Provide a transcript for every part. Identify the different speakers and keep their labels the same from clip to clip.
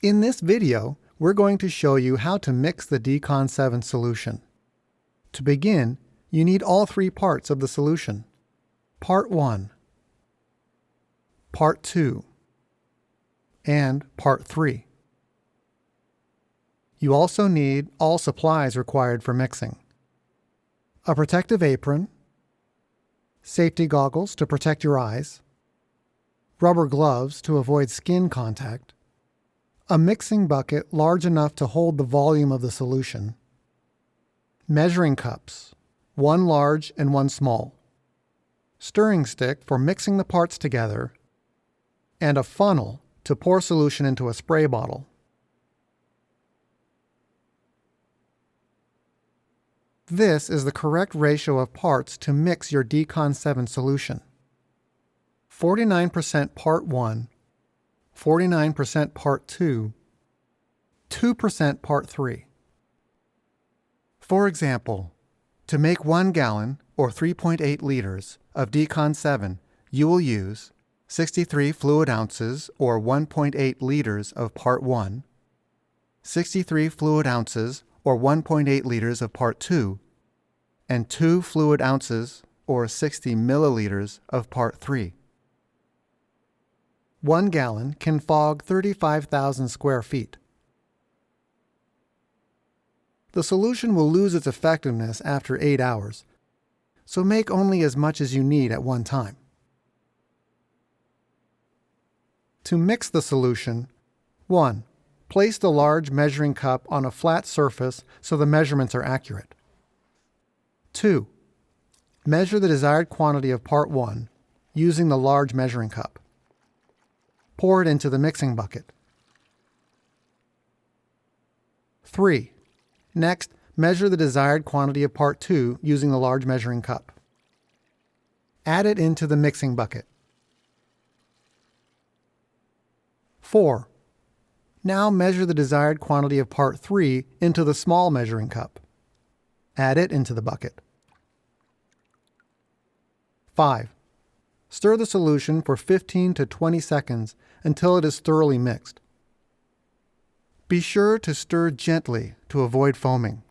Speaker 1: In this video, we're going to show you how to mix the 𝗬𝗏 solution. To begin, you need all three parts of the solution. Part 1, Part 2, and Part 3. You also need all supplies required for mixing: a protective apron, safety goggles to protect your eyes, rubber gloves to avoid skin contact, a mixing bucket large enough to hold the volume of the solution, measuring cups, one large and one small, stirring stick for mixing the parts together, and a funnel to pour solution into a spray bottle. This is the correct ratio of parts to mix your 𝗬𝗏 solution: 49% Part 1, 49% Part 2, 2% Part 3. For example, to make 1 gallon, or 3.8 liters, of 𝗬𝗏, you will use 63 fluid ounces, or 1.8 liters, of Part 1, 63 fluid ounces, or 1.8 liters, of Part 2, and 2 fluid ounces, or 60 milliliters, of Part 3. 1 gallon can fog 35,000 square feet. The solution will lose its effectiveness after 8 hours, so make only as much as you need at one time. To mix the solution, 1. Place the large measuring cup on a flat surface so the measurements are accurate. 2. Measure the desired quantity of Part 1 using the large measuring cup. Pour it into the mixing bucket. 3. Next, measure the desired quantity of Part 2 using the large measuring cup. Add it into the mixing bucket. 4. Now measure the desired quantity of Part 3 into the small measuring cup. Add it into the bucket. 5. Stir the solution for 15 to 20 seconds until it is thoroughly mixed. Be sure to stir gently to avoid foaming.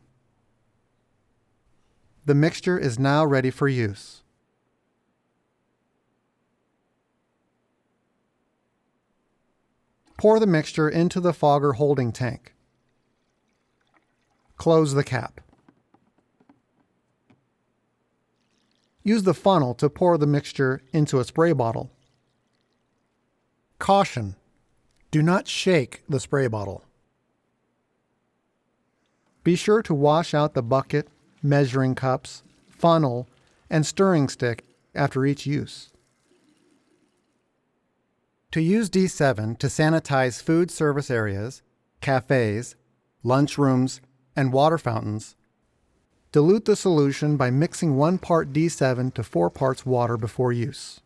Speaker 1: The mixture is now ready for use. Pour the mixture into the fogger holding tank. Close the cap. Use the funnel to pour the mixture into a spray bottle. Caution: do not shake the spray bottle. Be sure to wash out the bucket, measuring cups, funnel, and stirring stick after each use. To use 𝗬𝗏 to sanitize food service areas, cafes, lunchrooms, and water fountains, dilute the solution by mixing 1 part 𝗬𝗏 to 4 parts water before use.